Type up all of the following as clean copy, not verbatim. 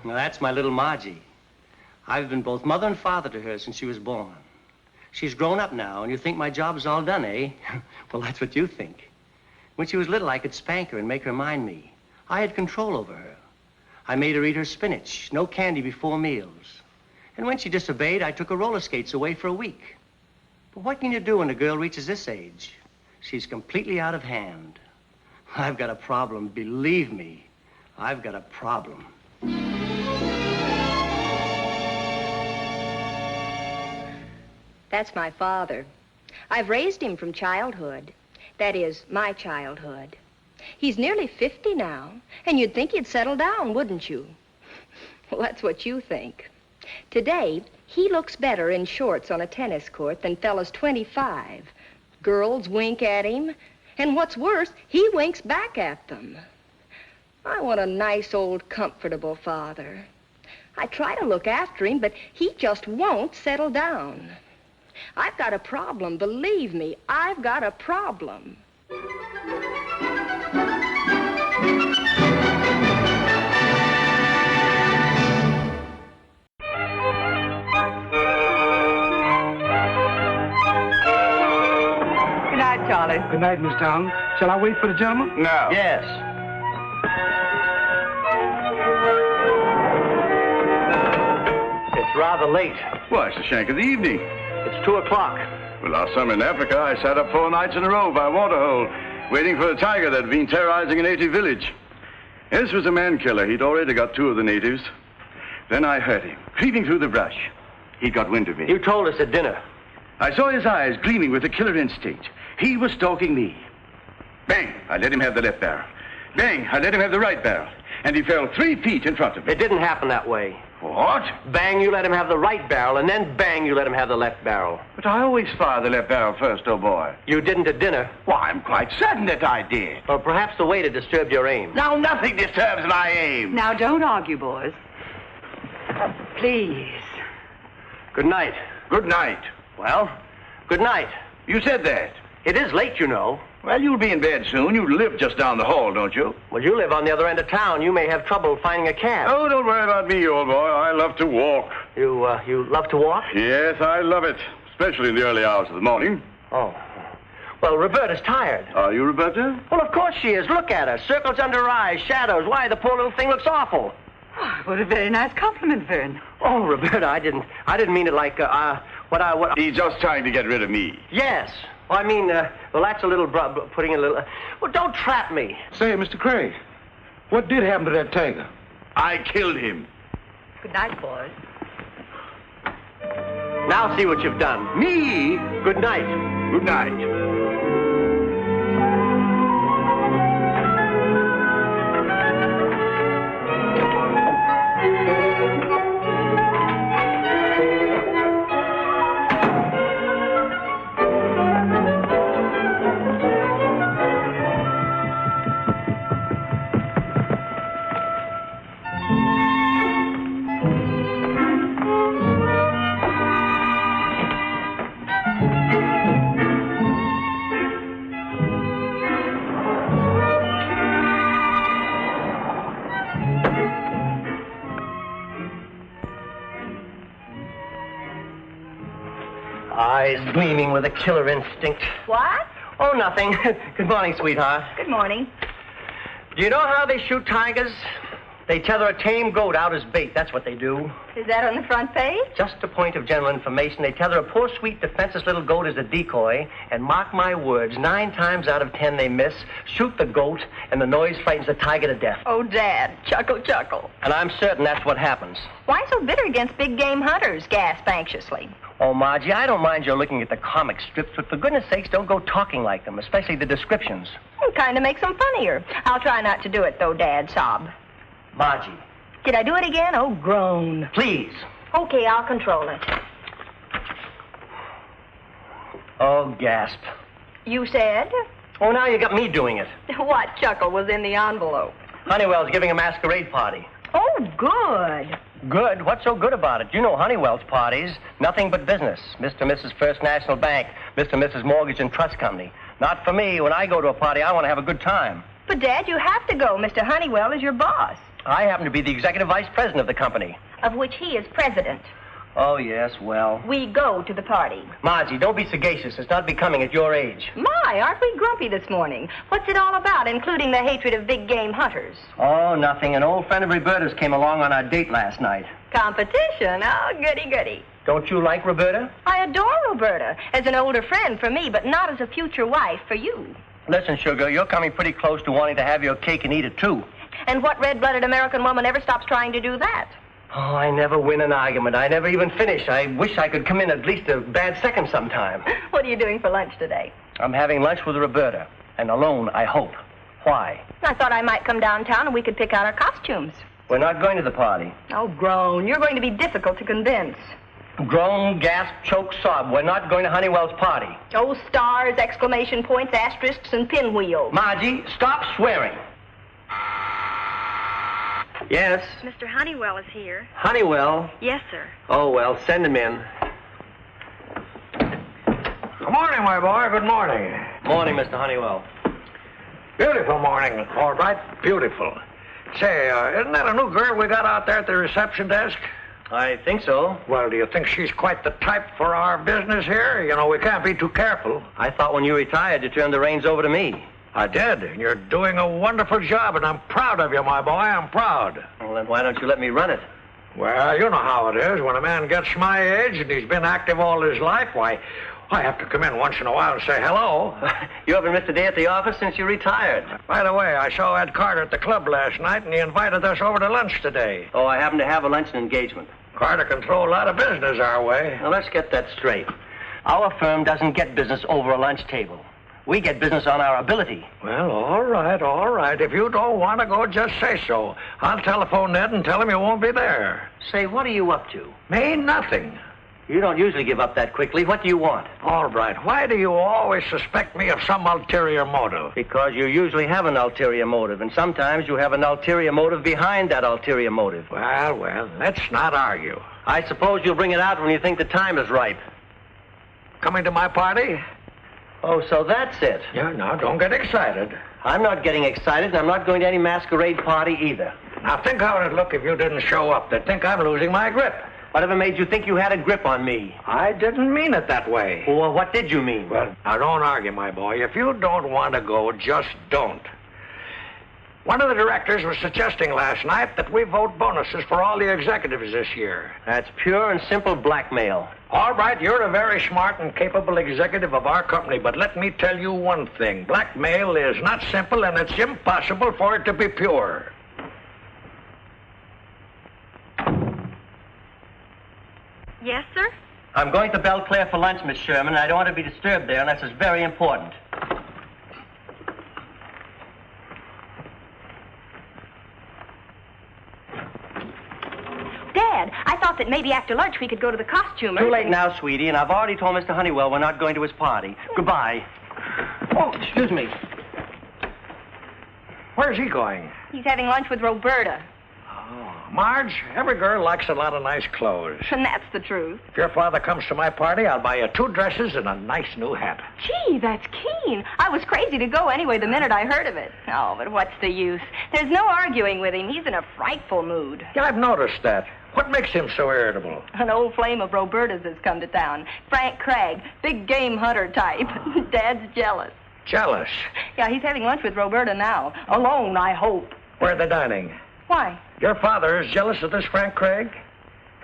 Now, that's my little Margie. I've been both mother and father to her since she was born. She's grown up now, and you think my job's all done, eh? Well, that's what you think. When she was little, I could spank her and make her mind me. I had control over her. I made her eat her spinach, no candy before meals. And when she disobeyed, I took her roller skates away for a week. But what can you do when a girl reaches this age? She's completely out of hand. I've got a problem, believe me. I've got a problem. That's my father. I've raised him from childhood. That is, my childhood. He's nearly 50 now, and you'd think he'd settle down, wouldn't you? Well, that's what you think. Today, he looks better in shorts on a tennis court than fellas 25. Girls wink at him, and what's worse, he winks back at them. I want a nice, old, comfortable father. I try to look after him, but he just won't settle down. I've got a problem, believe me, I've got a problem. Good night, Charlie. Good night, Miss Town. Shall I wait for the gentleman? No. Yes. It's rather late. Why, it's the shank of the evening. It's 2 o'clock. Well, last summer in Africa, I sat up 4 nights in a row by a waterhole, waiting for a tiger that had been terrorizing a native village. This was a man-killer. He'd already got 2 of the natives. Then I heard him, creeping through the brush. He got wind of me. You told us at dinner. I saw his eyes gleaming with a killer instinct. He was stalking me. Bang! I let him have the left barrel. Bang! I let him have the right barrel. And he fell 3 feet in front of me. It didn't happen that way. What? Bang, you let him have the right barrel, and then bang, you let him have the left barrel. But I always fire the left barrel first, old boy. You didn't at dinner. Why, I'm quite certain that I did. Or perhaps the waiter disturbed your aim. Now, nothing disturbs my aim. Now, don't argue, boys. Please. Good night. Good night. Well, good night. You said that. It is late, you know. Well, you'll be in bed soon. You live just down the hall, don't you? Well, you live on the other end of town. You may have trouble finding a cab. Oh, don't worry about me, old boy. I love to walk. You love to walk? Yes, I love it. Especially in the early hours of the morning. Oh. Well, Roberta's tired. Are you, Roberta? Well, of course she is. Look at her. Circles under her eyes, shadows. Why, the poor little thing looks awful. Oh, what a very nice compliment, Vern. Oh, Roberta, I didn't mean it like, what... He's just trying to get rid of me. Yes. Well, I mean, well, that's a little, putting a little... well, don't trap me. Say, Mr. Craig, what did happen to that tiger? I killed him. Good night, boys. Now see what you've done. Me? Good night. Good night. Eyes gleaming with a killer instinct. What? Oh, nothing. Good morning, sweetheart. Good morning. Do you know how they shoot tigers? They tether a tame goat out as bait. That's what they do. Is that on the front page? Just a point of general information. They tether a poor, sweet, defenseless little goat as a decoy, and mark my words, 9 times out of 10 they miss, shoot the goat, and the noise frightens the tiger to death. Oh, Dad, chuckle, chuckle. And I'm certain that's what happens. Why so bitter against big game hunters? Gasped anxiously. Oh, Margie, I don't mind your looking at the comic strips, but for goodness sakes, don't go talking like them, especially the descriptions. It kind of makes them funnier. I'll try not to do it, though, Dad, sob. Margie. Did I do it again? Oh, groan. Please. Okay, I'll control it. Oh, gasp. You said? Oh, now you got me doing it. What chuckle was in the envelope? Honeywell's giving a masquerade party. Oh, good. Good? What's so good about it? You know Honeywell's parties. Nothing but business. Mr. and Mrs. First National Bank. Mr. and Mrs. Mortgage and Trust Company. Not for me. When I go to a party, I want to have a good time. But, Dad, you have to go. Mr. Honeywell is your boss. I happen to be the executive vice president of the company. Of which he is president. Oh, yes, well. We go to the party. Margie, don't be sagacious. It's not becoming at your age. My, aren't we grumpy this morning? What's it all about, including the hatred of big game hunters? Oh, nothing. An old friend of Roberta's came along on our date last night. Competition? Oh, goody, goody. Don't you like Roberta? I adore Roberta as an older friend for me, but not as a future wife for you. Listen, sugar, you're coming pretty close to wanting to have your cake and eat it, too. And what red-blooded American woman ever stops trying to do that? Oh, I never win an argument. I never even finish. I wish I could come in at least a bad second sometime. What are you doing for lunch today? I'm having lunch with Roberta. And alone, I hope. Why? I thought I might come downtown and we could pick out our costumes. We're not going to the party. Oh, groan. You're going to be difficult to convince. Groan, gasp, choke, sob. We're not going to Honeywell's party. Oh, stars, exclamation points, asterisks, and pinwheels. Margie, stop swearing. Yes? Mr. Honeywell is here. Honeywell? Yes, sir. Oh, well, send him in. Good morning, my boy. Good morning. Morning, Mr. Honeywell. Beautiful morning. All right, beautiful. Say, isn't that a new girl we got out there at the reception desk? I think so. Well, do you think she's quite the type for our business here? You know, we can't be too careful. I thought when you retired, you turned the reins over to me. I did, and you're doing a wonderful job, and I'm proud of you, my boy. I'm proud. Well, then why don't you let me run it? Well, you know how it is. When a man gets my age and he's been active all his life, why, I have to come in once in a while and say hello. You haven't missed a day at the office since you retired. By the way, I saw Ed Carter at the club last night, and he invited us over to lunch today. Oh, I happen to have a luncheon engagement. Carter can throw a lot of business our way. Now, let's get that straight. Our firm doesn't get business over a lunch table. We get business on our ability. Well, all right, all right. If you don't want to go, just say so. I'll telephone Ned and tell him you won't be there. Say, what are you up to? Me, nothing. You don't usually give up that quickly. What do you want? All right. Why do you always suspect me of some ulterior motive? Because you usually have an ulterior motive, and sometimes you have an ulterior motive behind that ulterior motive. Well, let's not argue. I suppose you'll bring it out when you think the time is ripe. Coming to my party? Oh, so that's it. Yeah, now, don't get excited. I'm not getting excited, and I'm not going to any masquerade party either. Now, think how it'd look if you didn't show up. They'd think I'm losing my grip. Whatever made you think you had a grip on me? I didn't mean it that way. Well, what did you mean? Well, now, don't argue, my boy. If you don't want to go, just don't. One of the directors was suggesting last night that we vote bonuses for all the executives this year. That's pure and simple blackmail. All right, you're a very smart and capable executive of our company, but let me tell you one thing. Blackmail is not simple, and it's impossible for it to be pure. Yes, sir? I'm going to Belle Claire for lunch, Miss Sherman, and I don't want to be disturbed there unless it's very important. Dad, I thought that maybe after lunch we could go to the costumer. Too late now, sweetie, and I've already told Mr. Honeywell we're not going to his party. Goodbye. Oh, excuse me. Where's he going? He's having lunch with Roberta. Oh, Marge, every girl likes a lot of nice clothes. And that's the truth. If your father comes to my party, I'll buy you 2 dresses and a nice new hat. Gee, that's keen. I was crazy to go anyway the minute I heard of it. Oh, but what's the use? There's no arguing with him. He's in a frightful mood. Yeah, I've noticed that. What makes him so irritable? An old flame of Roberta's has come to town. Frank Craig, big game hunter type. Dad's jealous. Jealous? Yeah, he's having lunch with Roberta now. Alone, I hope. Where are they dining? Why? Your father is jealous of this Frank Craig?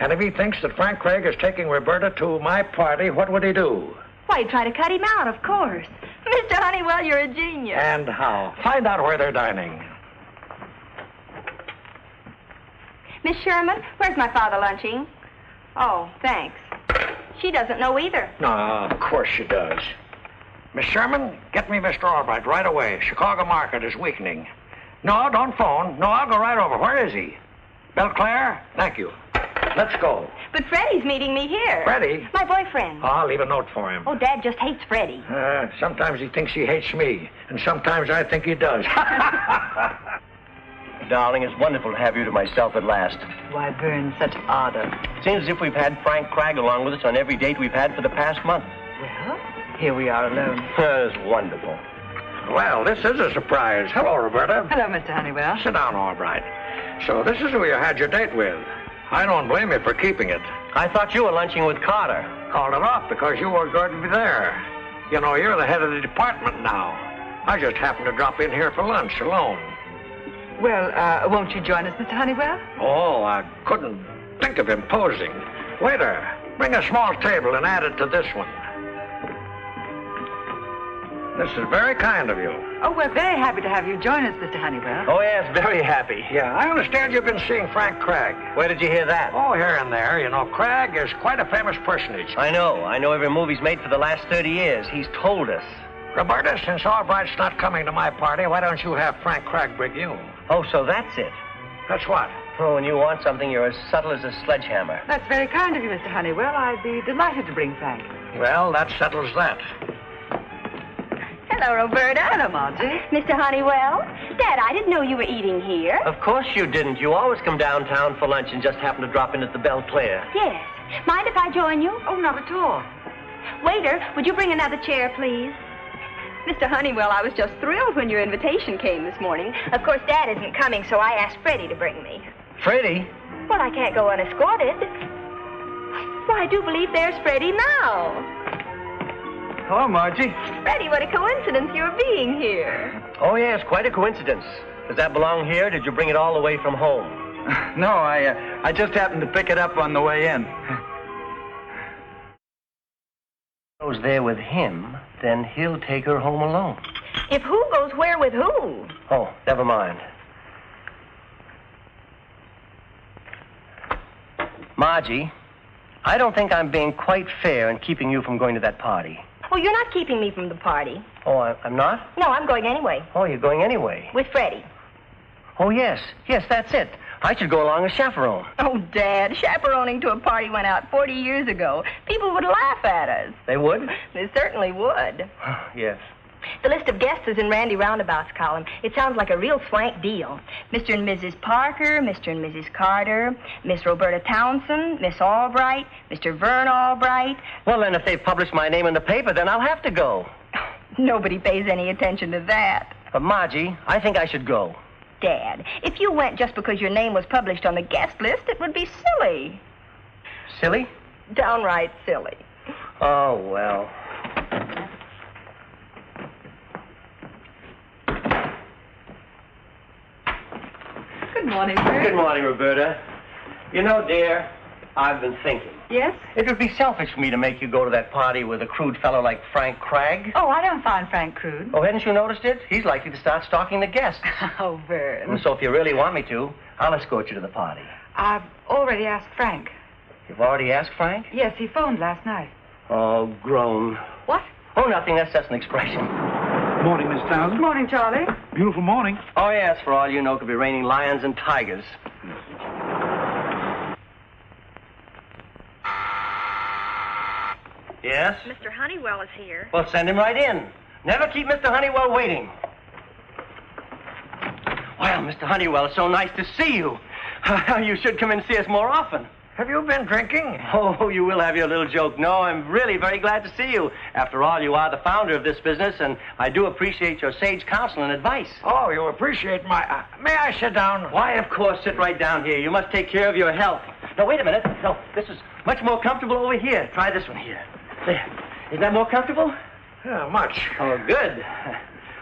And if he thinks that Frank Craig is taking Roberta to my party, what would he do? Why, he'd try to cut him out, of course. Mr. Honeywell, you're a genius. And how? Find out where they're dining. Miss Sherman, where's my father lunching? Oh, thanks. She doesn't know either. No, of course she does. Miss Sherman, get me Mr. Albright right away. Chicago market is weakening. No, don't phone. No, I'll go right over. Where is he? Belle Claire? Thank you. Let's go. But Freddie's meeting me here. Freddie? My boyfriend. I'll leave a note for him. Oh, Dad just hates Freddie. Sometimes he thinks he hates me, and sometimes I think he does. Darling, it's wonderful to have you to myself at last. Why, Vern, such ardor. Seems as if we've had Frank Craig along with us on every date we've had for the past month. Well, here we are alone. It's wonderful. Well, this is a surprise. Hello, Roberta. Hello, Mr. Honeywell. Sit down, Albright. So this is who you had your date with. I don't blame you for keeping it. I thought you were lunching with Carter. Called it off because you were going to be there. You know, you're the head of the department now. I just happened to drop in here for lunch alone. Well, won't you join us, Mr. Honeywell? Oh, I couldn't think of imposing. Waiter, bring a small table and add it to this one. This is very kind of you. Oh, we're very happy to have you join us, Mr. Honeywell. Oh, yes, very happy. Yeah, I understand you've been seeing Frank Craig. Where did you hear that? Oh, here and there. You know, Craig is quite a famous personage. I know every movie he's made for the last 30 years. He's told us. Roberta, since Albright's not coming to my party, why don't you have Frank Craig bring you? Oh, so that's it. That's what? Oh, when you want something, you're as subtle as a sledgehammer. That's very kind of you, Mr. Honeywell. I'd be delighted to bring Frank. Well, that settles that. Hello, Roberta. Hello, Margie. Mr. Honeywell. Dad, I didn't know you were eating here. Of course you didn't. You always come downtown for lunch and just happen to drop in at the Belle Claire. Yes. Mind if I join you? Oh, not at all. Waiter, would you bring another chair, please? Mr. Honeywell, I was just thrilled when your invitation came this morning. Of course, Dad isn't coming, so I asked Freddie to bring me. Freddie? Well, I can't go unescorted. Why, I do believe there's Freddie now. Hello, Margie. Freddie, what a coincidence you're being here. Oh, yes, quite a coincidence. Does that belong here? Did you bring it all the way from home? No, I just happened to pick it up on the way in. Goes there with him, then he'll take her home alone. If who goes where with who? Oh, never mind. Margie, I don't think I'm being quite fair in keeping you from going to that party. Oh, you're not keeping me from the party. Oh, I'm not? No, I'm going anyway. Oh, you're going anyway? With Freddie. Oh, yes, that's it. I should go along as chaperone. Oh, Dad, chaperoning to a party went out 40 years ago. People would laugh at us. They would? They certainly would. Yes. The list of guests is in Randy Roundabout's column. It sounds like a real swank deal. Mr. and Mrs. Parker, Mr. and Mrs. Carter, Miss Roberta Townsend, Miss Albright, Mr. Vern Albright. Well, then, if they publish my name in the paper, then I'll have to go. Nobody pays any attention to that. But, Margie, I think I should go. Dad, if you went just because your name was published on the guest list, it would be silly. Silly? Downright silly. Oh, well. Good morning, sir. Good morning, Roberta. You know, dear, I've been thinking. Yes? It would be selfish for me to make you go to that party with a crude fellow like Frank Craig. Oh, I don't find Frank crude. Oh, hadn't you noticed it? He's likely to start stalking the guests. Oh, Vern. And so if you really want me to, I'll escort you to the party. I've already asked Frank. You've already asked Frank? Yes, he phoned last night. Oh, groan. What? Oh, nothing. That's just an expression. Morning, Miss Townsend. Good morning, Charlie. Beautiful morning. Oh, yes, for all you know, could be raining lions and tigers. Yes? Mr. Honeywell is here. Well, send him right in. Never keep Mr. Honeywell waiting. Well, Mr. Honeywell, it's so nice to see you. You should come and see us more often. Have you been drinking? Oh, you will have your little joke. No, I'm really very glad to see you. After all, you are the founder of this business, and I do appreciate your sage counsel and advice. Oh, you appreciate my... may I sit down? Why, of course, sit right down here. You must take care of your health. No, wait a minute. No, this is much more comfortable over here. Try this one here. There. Is that more comfortable? Yeah, much. Oh, good.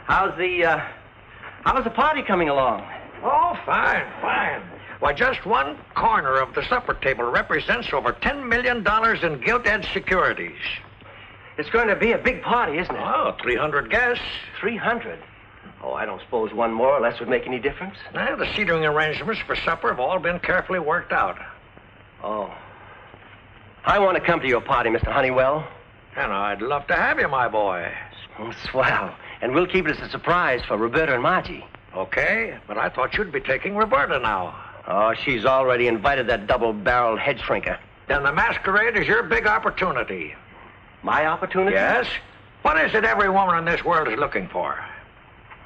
How's the party coming along? Oh, fine, fine. Why, just one corner of the supper table represents over $10 million in gilt-edged securities. It's going to be a big party, isn't it? Oh, 300 guests. 300. Oh, I don't suppose one more or less would make any difference. The seating arrangements for supper have all been carefully worked out. Oh. I want to come to your party, Mr. Honeywell. And I'd love to have you, my boy. Oh, swell. And we'll keep it as a surprise for Roberta and Margie. Okay, but I thought you'd be taking Roberta now. Oh, she's already invited that double-barreled head shrinker. Then the masquerade is your big opportunity. My opportunity? Yes? What is it every woman in this world is looking for?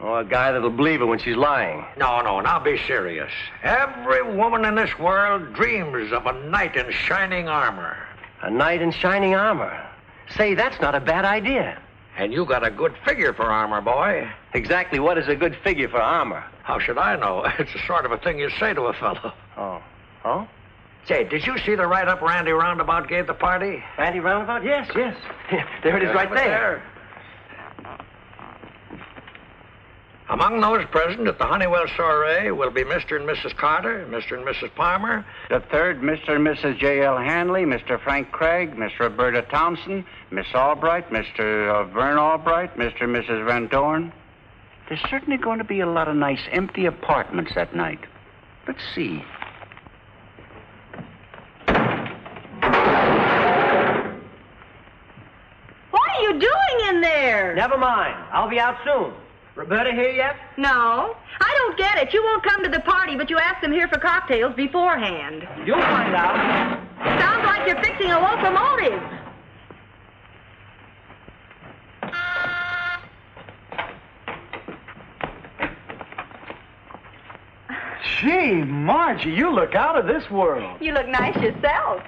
Oh, a guy that'll believe her when she's lying. No, now be serious. Every woman in this world dreams of a knight in shining armor. A knight in shining armor. Say, that's not a bad idea. And you got a good figure for armor, boy. Exactly what is a good figure for armor? How should I know? It's the sort of a thing you say to a fellow. Oh. Oh? Say, did you see the write-up Randy Roundabout gave the party? Randy Roundabout? Yes, yes. There it is right there. Among those present at the Honeywell soiree will be Mr. and Mrs. Carter, Mr. and Mrs. Palmer. The third, Mr. and Mrs. J.L. Hanley, Mr. Frank Craig, Miss Roberta Thompson, Miss Albright, Mr. Vern Albright, Mr. and Mrs. Van Dorn. There's certainly going to be a lot of nice empty apartments that night. Let's see. What are you doing in there? Never mind. I'll be out soon. Roberta here yet? No. I don't get it. You won't come to the party, but you asked them here for cocktails beforehand. You'll find out. Sounds like you're fixing a locomotive. Gee, Margie, you look out of this world. You look nice yourself.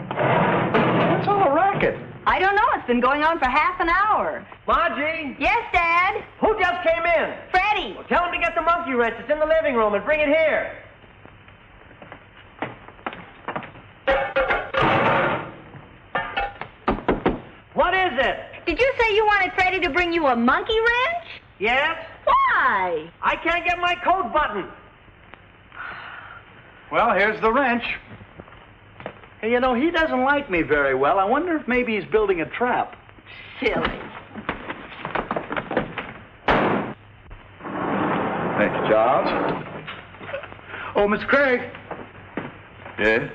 What's all the racket? I don't know. It's been going on for half an hour. Margie? Yes, Dad? Who just came in? Freddie. Well, tell him to get the monkey wrench. It's in the living room and bring it here. What is it? Did you say you wanted Freddie to bring you a monkey wrench? Yes? Why? I can't get my coat buttoned. Well, here's the wrench. Hey, you know, he doesn't like me very well. I wonder if maybe he's building a trap. Silly. Thank you, Charles. Oh, Miss Craig. Yes?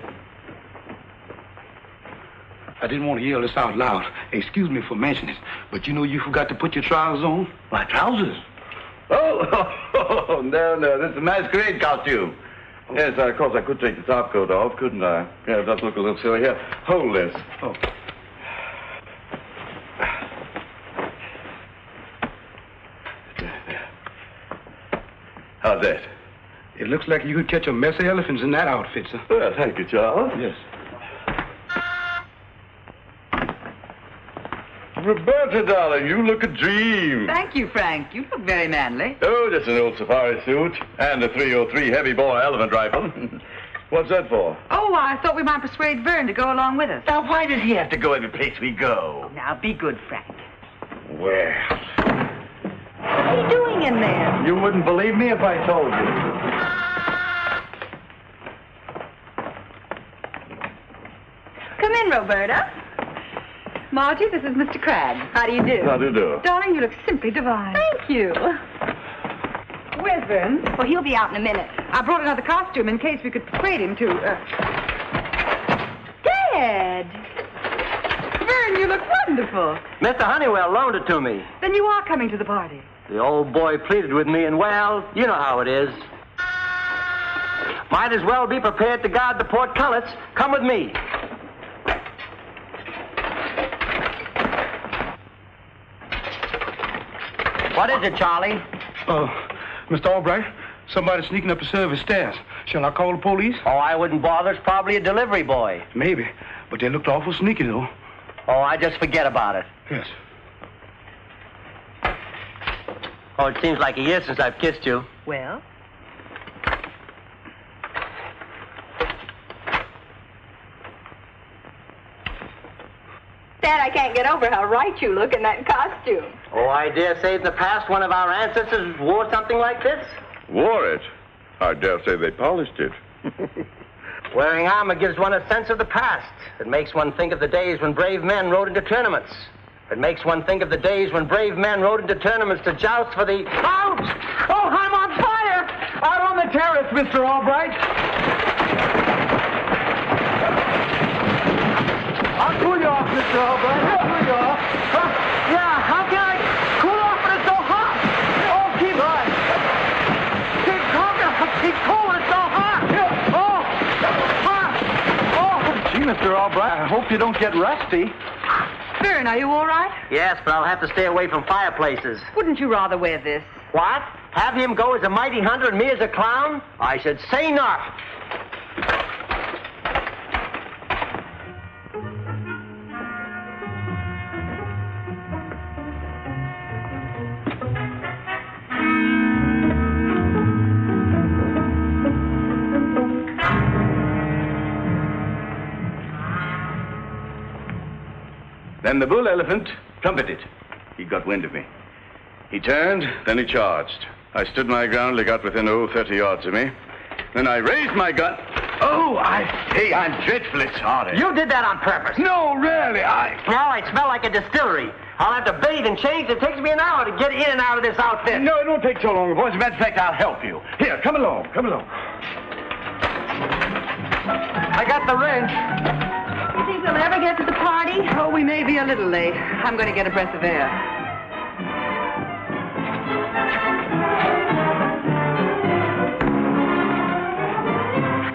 I didn't want to yell this out loud. Excuse me for mentioning it, but you know you forgot to put your trousers on? My trousers? Oh, no, this is a masquerade costume. Yes, of course I could take the top coat off, couldn't I? Yeah, it does look a little silly. Here, hold this. Oh. How's that? It looks like you could catch a mess of elephants in that outfit, sir. Well, thank you, Charles. Yes. Roberta, darling, you look a dream. Thank you, Frank. You look very manly. Oh, just an old safari suit and a 303 heavy bore elephant rifle. What's that for? Oh, I thought we might persuade Vern to go along with us. Now, why does he have to go every place we go? Now, be good, Frank. Well, What are you doing in there? You wouldn't believe me if I told you. Come in, Roberta. Margie, this is Mr. Cragg. How do you do? how do you do? Darling, you look simply divine. Thank you. Where's Vern? Well, he'll be out in a minute. I brought another costume in case we could persuade him to, Dad! Vern, you look wonderful. Mr. Honeywell loaned it to me. Then you are coming to the party. The old boy pleaded with me, and well, you know how it is. Might as well be prepared to guard the portcullis. Come with me. What is it, Charlie? Mr. Albright, somebody's sneaking up the service stairs. Shall I call the police? Oh, I wouldn't bother. It's probably a delivery boy. Maybe, but they looked awful sneaky, though. Oh, I just forget about it. Yes. Oh, it seems like a year since I've kissed you. Well? Dad, I can't get over how right you look in that costume. Oh, I dare say in the past one of our ancestors wore something like this. Wore it? I dare say they polished it. Wearing armor gives one a sense of the past. It makes one think of the days when brave men rode into tournaments. It makes one think of the days when brave men rode into tournaments to joust for the... Ouch! Oh, I'm on fire! Out on the terrace, Mr. Albright. I'll cool you off, Mr. Albright. I'll cool you off. Yeah, how can I cool off when it's so hot? Oh, keep on. Keep talking. Keep cool when it's so hot. Oh, hot. Gee, Mr. Albright, I hope you don't get rusty. Vern, are you all right? Yes, but I'll have to stay away from fireplaces. Wouldn't you rather wear this? What? Have him go as a mighty hunter and me as a clown? I should say not. Then the bull elephant trumpeted. He got wind of me. He turned, then he charged. I stood my ground till he got within 30 yards of me. Then I raised my gun. Oh, I say, I'm dreadfully sorry. You did that on purpose. No, really, Now I smell like a distillery. I'll have to bathe and change. It takes me an hour to get in and out of this outfit. No, it won't take so long, boys. As a matter of fact, I'll help you. Here, come along, come along. I got the wrench. You think we'll ever get to the party? Oh, we may be a little late. I'm going to get a breath of air.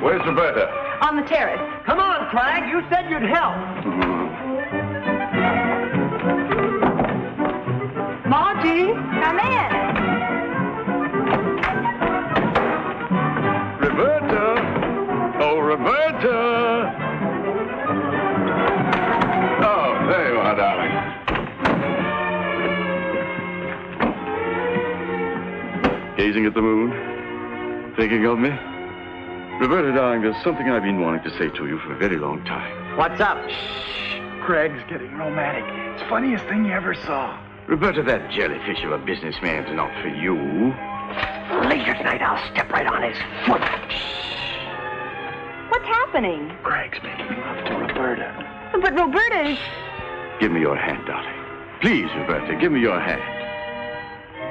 Where's Roberta? On the terrace. Come on, Craig. You said you'd help. Margie, come in. Roberta! Oh, Roberta! Oh, there you are, darling. Gazing at the moon? Thinking of me? Roberta, darling, there's something I've been wanting to say to you for a very long time. What's up? Craig's getting romantic. It's the funniest thing you ever saw. Roberta, that jellyfish of a businessman's not for you. Later tonight, I'll step right on his foot. What's happening? Craig's making love to Roberta. But Roberta is... Give me your hand, darling. Please, Roberta, give me your hand.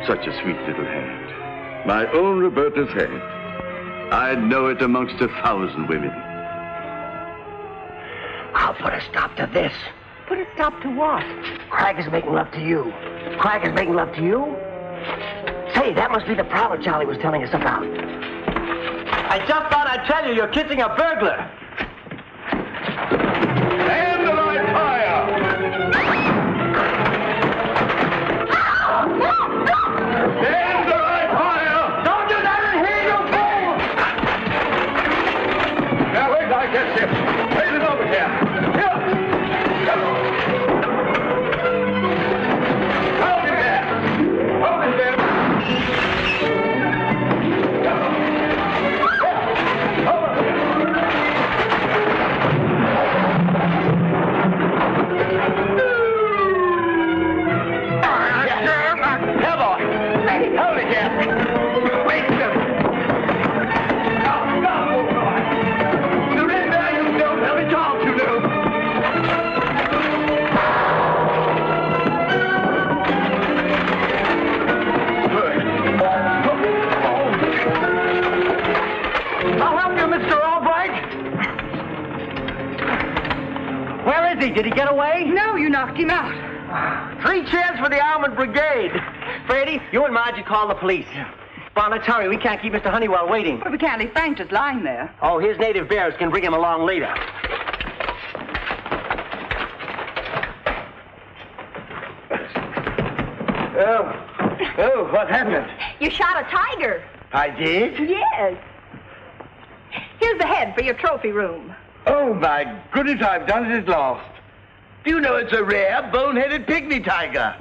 Such a sweet little hand. My own Roberta's hand. I'd know it amongst 1,000 women. I'll put a stop to this. Put a stop to what? Craig is making love to you. Craig is making love to you? Say, that must be the prowler Charlie was telling us about. I just thought I'd tell you you're kissing a burglar. And the light fire! And the light fire! Don't do that in here, you fool! Now, wait till I catch him. Raise it over here. Here! Hold him there! Hold him there! Over here! Here, boy! Hold it here! Wait a minute! Go, boy! You're in there, you don't have a job to do! I'll help you, Mr. Albright. Where is he? Did he get away? No, you knocked him out. 3 cheers for the Armored Brigade. Freddie, you and Margie call the police. Bon, let's hurry. We can't keep Mr. Honeywell waiting. But we can't leave Frank just lying there. Oh, his native bears can bring him along later. Oh, what happened? You shot a tiger. I did? Yes. Here's the head for your trophy room. Oh, my goodness, I've done it at last. Do you know it's a rare, bone-headed pygmy tiger?